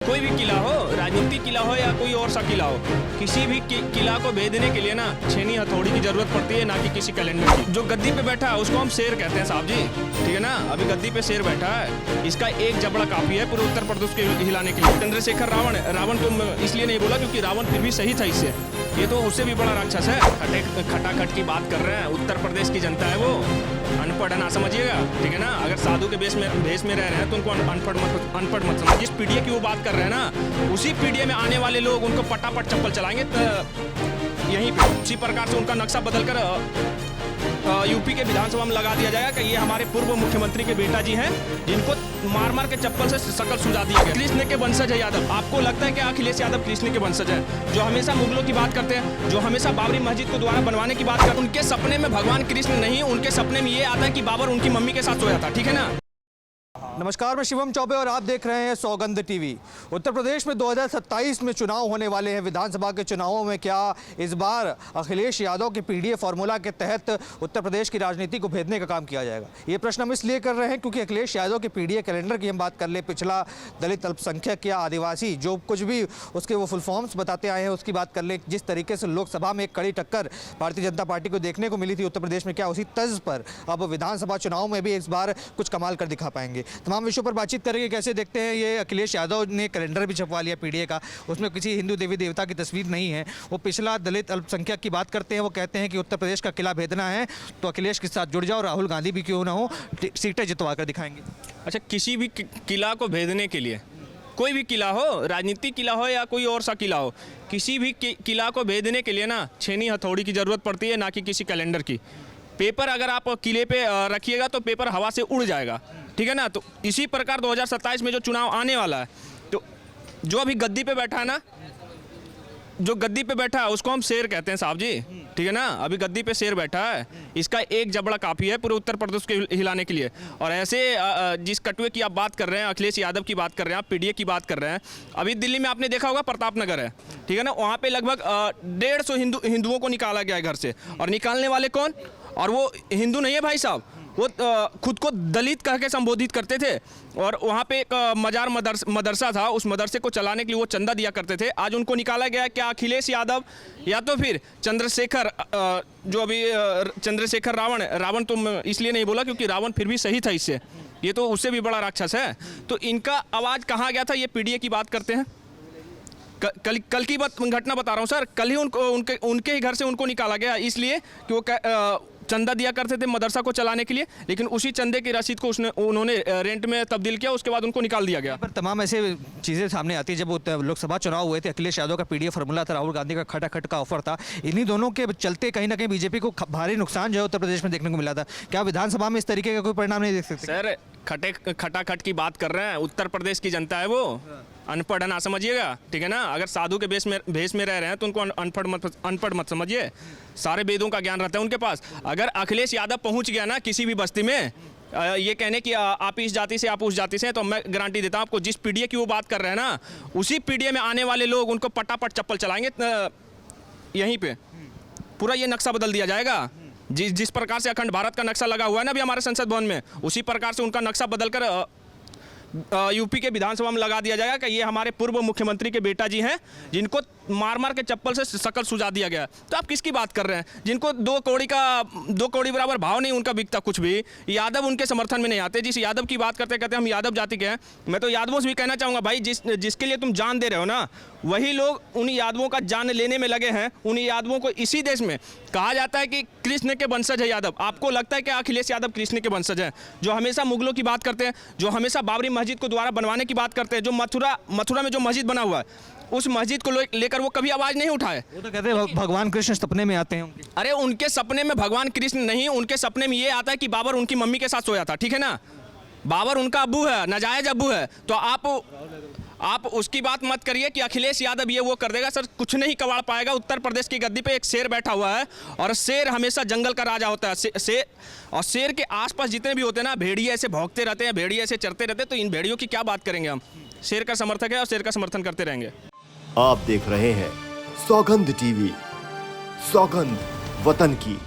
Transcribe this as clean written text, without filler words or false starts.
कोई भी किला हो, राजनीतिक किला हो या कोई और सा किला हो, किसी भी किला को भेदने के लिए ना छेनी हथौड़ी की जरूरत पड़ती है, ना कि किसी कैलेंडर की। जो गद्दी पे बैठा है उसको हम शेर कहते हैं साहब जी, ठीक है ना। अभी गद्दी पे शेर बैठा है, इसका एक जबड़ा काफी है पूरे उत्तर प्रदेश के हिलाने के लिए। चंद्रशेखर रावण तो इसलिए नहीं बोला क्योंकि रावण फिर भी सही था इससे, ये तो उससे भी बड़ा राक्षस है। खटाखट की बात कर रहे हैं, उत्तर प्रदेश की जनता है वो, अनपढ़ ना समझिएगा, ठीक है ना। अगर साधु के भेष में रह रहे हैं तो उनको अनपढ़ मत समझिए। जिस पीढ़ी की वो बात कर रहे हैं ना, उसी पीढ़ी में आने वाले लोग उनको पटापट चप्पल चलाएंगे यहीं पे। उसी प्रकार से उनका नक्शा बदलकर यूपी के विधानसभा में लगा दिया जाएगा कि ये हमारे पूर्व मुख्यमंत्री के बेटा जी हैं, जिनको मार मार के चप्पल से शकल सुझा दिया गया। कृष्ण के वंशज है यादव। आपको लगता है कि अखिलेश यादव कृष्ण के वंशज है, जो हमेशा मुगलों की बात करते हैं, जो हमेशा बाबरी मस्जिद को दोबारा बनवाने की बात करते हैं। उनके सपने में भगवान कृष्ण नहीं, उनके सपने में ये आता है कि बाबर उनकी मम्मी के साथ सोया था, ठीक है ना। नमस्कार, मैं शिवम चौबे और आप देख रहे हैं सौगंध टीवी। उत्तर प्रदेश में 2027 में चुनाव होने वाले हैं। विधानसभा के चुनावों में क्या इस बार अखिलेश यादव के पीडीए फॉर्मूला के तहत उत्तर प्रदेश की राजनीति को भेदने का काम किया जाएगा? ये प्रश्न हम इसलिए कर रहे हैं क्योंकि अखिलेश यादव के पीडीए कैलेंडर की हम बात कर ले, पिछला दलित अल्पसंख्यक या आदिवासी जो कुछ भी उसके वो फुल फॉर्म्स बताते आए हैं उसकी बात कर ले। जिस तरीके से लोकसभा में एक कड़ी टक्कर भारतीय जनता पार्टी को देखने को मिली थी उत्तर प्रदेश में, क्या उसी तर्ज पर अब विधानसभा चुनाव में भी इस बार कुछ कमाल कर दिखा पाएंगे? तमाम विषयों पर बातचीत करेंगे। कैसे देखते हैं ये अखिलेश यादव ने कैलेंडर भी छपवा लिया पीडीए का, उसमें किसी हिंदू देवी देवता की तस्वीर नहीं है। वो पिछला दलित अल्पसंख्यक की बात करते हैं, वो कहते हैं कि उत्तर प्रदेश का किला भेदना है तो अखिलेश के साथ जुड़ जाओ, राहुल गांधी भी क्यों ना हो, सीटें जितवा कर दिखाएंगे। अच्छा, किसी भी किला को भेदने के लिए, कोई भी किला हो, राजनीतिक किला हो या कोई और सा किला हो, किसी भी किला को भेदने के लिए ना छेनी हथौड़ी की जरूरत पड़ती है, ना कि किसी कैलेंडर की। पेपर अगर आप किले पे रखिएगा तो पेपर हवा से उड़ जाएगा, ठीक है ना। तो इसी प्रकार 2027 में जो चुनाव आने वाला है, तो जो अभी गद्दी पे बैठा है ना, जो गद्दी पे बैठा है उसको हम शेर कहते हैं साहब जी, ठीक है ना। अभी गद्दी पे शेर बैठा है, इसका एक जबड़ा काफ़ी है पूरे उत्तर प्रदेश के हिलाने के लिए। और ऐसे जिस कटुए की आप बात कर रहे हैं, अखिलेश यादव की बात कर रहे हैं, आप पीडीए की बात कर रहे हैं। अभी दिल्ली में आपने देखा होगा प्रताप नगर है, ठीक है ना, वहाँ पे लगभग 150 हिंदुओं को निकाला गया है घर से। और निकालने वाले कौन? और वो हिंदू नहीं है भाई साहब, वो खुद को दलित कह के संबोधित करते थे। और वहाँ पे एक मजार मदरसा था, उस मदरसे को चलाने के लिए वो चंदा दिया करते थे। आज उनको निकाला गया। क्या अखिलेश यादव या तो फिर चंद्रशेखर, जो अभी चंद्रशेखर रावण तो इसलिए नहीं बोला क्योंकि रावण फिर भी सही था इससे, ये तो उससे भी बड़ा राक्षस है। तो इनका आवाज़ कहाँ गया था? ये पीडीए की बात करते हैं। कल की घटना बता रहा हूँ सर। कल ही उनके ही घर से उनको निकाला गया, इसलिए कि वो चंदा दिया करते थे मदरसा को चलाने के लिए, लेकिन उसी चंदे की रसीद को उन्होंने रेंट में तब्दील किया, उसके बाद उनको निकाल दिया गया। पर तमाम ऐसे चीज़ें सामने आती है। जब लोकसभा चुनाव हुए थे, अखिलेश यादव का पीडीए फॉर्मूला था, राहुल गांधी का खटाखट का ऑफर था। इन्हीं दोनों के चलते कहीं ना कहीं बीजेपी को भारी नुकसान जो है उत्तर प्रदेश में देखने को मिला था। क्या विधानसभा में इस तरीके का कोई परिणाम नहीं देख सकते? सर, खटाखट की बात कर रहे हैं, उत्तर प्रदेश की जनता है वो, अनपढ़ ना समझिएगा, ठीक है ना। अगर साधु के भेष में रह रहे हैं तो उनको अनपढ़ मत समझिए। सारे वेदों का ज्ञान रहता है उनके पास। अगर अखिलेश यादव पहुंच गया ना किसी भी बस्ती में, ये कहने कि आप इस जाति से, आप उस जाति से, तो मैं गारंटी देता हूं आपको, जिस पीडीए की वो बात कर रहे हैं ना, उसी पीडीए में आने वाले लोग उनको पटापट चप्पल चलाएंगे यहीं पे। पूरा ये नक्शा बदल दिया जाएगा। जिस प्रकार से अखंड भारत का नक्शा लगा हुआ है ना अभी हमारे संसद भवन में, उसी प्रकार से उनका नक्शा बदलकर यूपी के विधानसभा में लगा दिया जाएगा कि ये हमारे पूर्व मुख्यमंत्री के बेटा जी हैं, जिनको मार मार के चप्पल से शकल सुझा दिया गया। तो आप किसकी बात कर रहे हैं? जिनको 2 कौड़ी बराबर भाव नहीं उनका बिकता कुछ भी। यादव उनके समर्थन में नहीं आते। जिस यादव की बात करते कहते हम यादव जाति के हैं। मैं तो यादवों से भी कहना चाहूँगा, भाई जिसके लिए तुम जान दे रहे हो ना, वही लोग उन यादवों का जान लेने में लगे हैं। उन यादवों को इसी देश में कहा जाता है कि कृष्ण के वंशज है यादव। आपको लगता है कि अखिलेश यादव कृष्ण के वंशज हैं, जो हमेशा मुगलों की बात करते हैं, जो हमेशा बाबरी मस्जिद को दोबारा बनवाने की बात करते हैं, जो मथुरा में जो मस्जिद बना हुआ है, उस मस्जिद को लेकर वो कभी आवाज नहीं उठाए। वो तो कहते हैं भगवान कृष्ण सपने में आते हैं। अरे उनके सपने में भगवान कृष्ण नहीं, उनके सपने में ये आता है कि बाबर उनकी मम्मी के साथ सोया था, ठीक है ना। बाबर उनका अब्बू है, नाजायज अब्बू है। तो आप उसकी बात मत करिए कि अखिलेश यादव ये वो कर देगा। सर, कुछ नहीं कबाड़ पाएगा। उत्तर प्रदेश की गद्दी पे एक शेर बैठा हुआ है, और शेर हमेशा जंगल का राजा होता है। और शेर के आसपास जितने भी होते हैं ना, भेड़िए ऐसे भौंकते रहते हैं, भेड़िए ऐसे चरते रहते हैं। तो इन भेड़ियों की क्या बात करेंगे हम? शेर का समर्थक है और शेर का समर्थन करते रहेंगे। आप देख रहे हैं सौगंध टीवी, सौगंध वतन की।